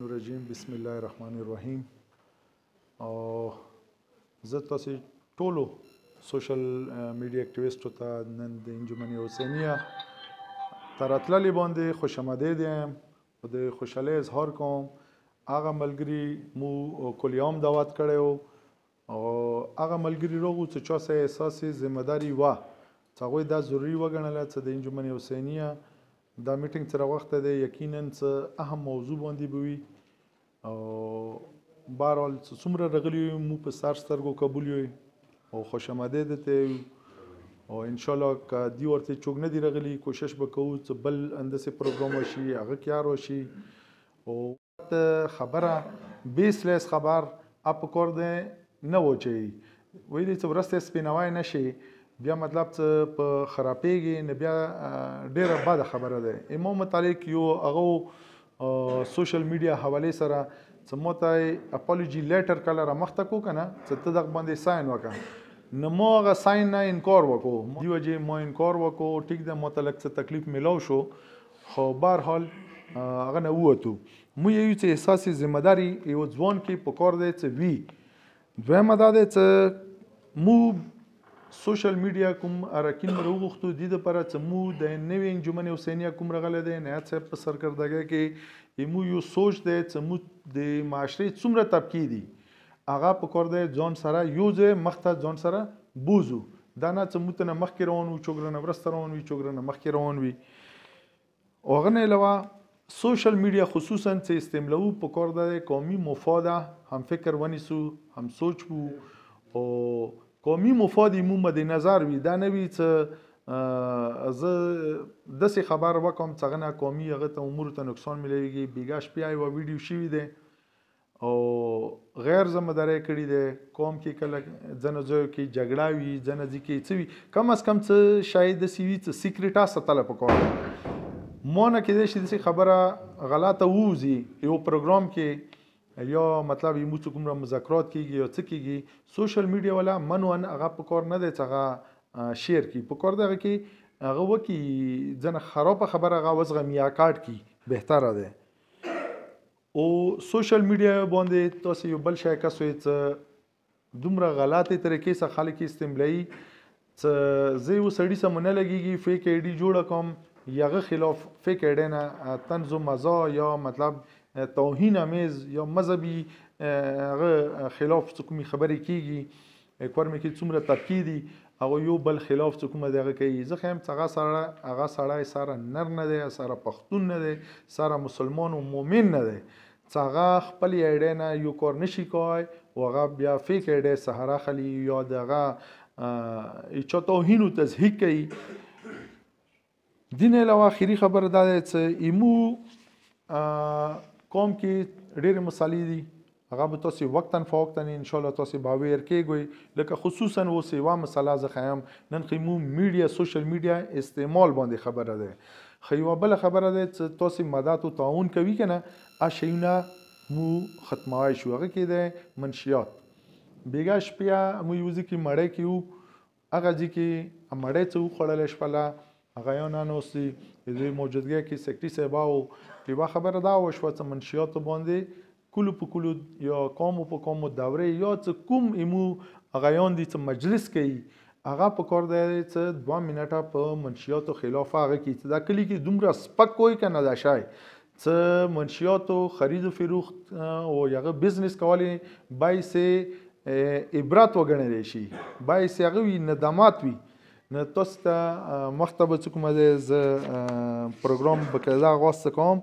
الرجیم بسم الله الرحمن الرحیم. او زه تاسو ټولو سوشل میډیا اکټیویسټو ته نن د انجمن حسینیه تر اتللې باندې خوش آمدید یم او د خوشحالۍ اظهار کوم. هغه ملګري مو کلیام دعوت کړی و او هغه ملګري راغلو چې چا څه احساسي ذمهداري وه چې هغوی دا ضروري وګڼله چې د انجمن حسینیه دا میټینګ چې راوخته دی یقینا څه اهم موضوع باندې به وي او بهرحال څومره راغلي یو موږ په سر سترګو قبول یو او خوش آمدید ته یو او انشاءالله که دی ورته څوک نه دي راغلي کوشش به کوو چې بل انداسې پروګرام وشي هغه کې هر وشي او خبره بیسلیس خبر اپ کار دی نه و چې ویلي چې ورسته سپینوای نشي بیا مطلب څه په خرابېږي نه بیا ډېره بده خبره ده. امام متعلق یو هغه سوشل میډیا حوالې سره څه ما ته اپالوجي لیټر کله رامخته کړو که نه چې ته دغه باندې ساین وکړه نو ما هغه ساین نه انکار وکړو دې وجې ما انکار وکړو. ټیک ده ما ته لږ څه تکلیف میلاو شو خو بهرحال هغه نه ووتو. موږ یو چې احساسي ذمهداري یو ځوان کې په کار دی چې وي. دویمه دا دی چې موږ سوشل میډیا کوم اراکین مو راوغوښتو دې دپاره چې موږ د نوې انجمن حسینیه کوم راغلی دی نهایت صاحب په سرکردګۍ کې موږ یو سوچ دی چې موږ د معاشرې څومره طبقې دي هغه په کار دی ځان سره یو ځای مخته ځان سره بوځو. دا نه چې موږ ته نه مخکې روان وي څوک رانه وروسته روان وي څوک رانه مخکې روان وي. او هغه نه علاوه سوشل میډیا خصوصا چې استعمالوو په کار دی قومي مفاده هم فکر ونیسو هم سوچ وو او قومي مفاد مو مد نظر وي. دا نه وي چې زه داسې خبر وکړم چې هغه نه قومي هغه ته امورو ته نقصان میلاویږي. بیګا شپې یوه ویډیو شوي دی او غیر ذمهدارۍ کړي دی قوم کې کله ځینو ځایو کې جګړه وي ځینو ځای کې څه وي کم از کم څه شاید داسې وي چې سیکرټ ساتله پکار ما نه کېدای شي داسې خبره غلطه ووځي یو پروګرام کې یا مطلب یمو چې کومره مذاکرات کیږي یا څه کیږي سوشل میډیا والا منوان هغه په کار نه دی چې هغه شیر کی په کار دی هغه کې هغه وکړي ځنه خرابه خبره هغه وزغمي یا کاټ کی بهتره ده. او سوشل میډیا باندې تاسو یو بل شی کس وي چې دومره غلطه طریقې سره خلک استعمالوي چې زه یو سړي سره نه لګیږي فیک آی ډي جوړه کوم یغه خلاف فیک آی ډي نه طنز و مزاح یا مطلب توهین امیز یا مذهبي هغه خلاف څه کومې خبرې کیږي کور مې کې څومره طبقې دي هغه یو بل خلاف څه کومه دغه کوي. زه ښیم چې هغه سړی سره نر نه دی سره پښتون نه دی سره مسلمان و مؤمن نه دی چې هغه خپل آی ډي نه یو کار نشي کوی او هغه بیا فیک آی ډي سهار اخلي یا دغه چا توهین و تضحیک کوي. دین علاوه اخري خبره دا ده چې ایمو قوم کې ډېرې مسالې دي هغه به تاسو وقتاً فوقتاً انشاءالله تاسو به اویر کېږئ لکه خصوصا اوس یوه مسله زه ښیم نن خو موږ میډیا سوشل میډیا استعمال باندې خبره ده خو یوه بله خبره ده چې تاسو مدد او تعاون کوي که نه هغه شیونه مو ختموی شو. هغه کې ده منشیات بیګا شپې مو یو ځای کې مړی کې وو هغه ځای کې مړی څه وخوړلی شپله هغه یو نانوستي د دوی موجودګۍ کې سکرټري صاحبه و یوه خبره دا وشوه چې منشیاتو باندې کلو په کلو یا قومو په قومو دورې یا څه کوم ایمو هغیان دي چې مجلس کوي هغه په کار دی چې 2 منټه په منشیاتو خلاف هغه کوي چې دا کلي کې دومره سپک کوي که نه دا شی چې منشیاتو خرید و فروخت او هغه بزنس کولی باعث عبرت وګڼلی شي باعث هغه وي ندامات وي. نه تاسو ته مخته به څه کومه دی زه پروګرام بقاعده آغاز کوم.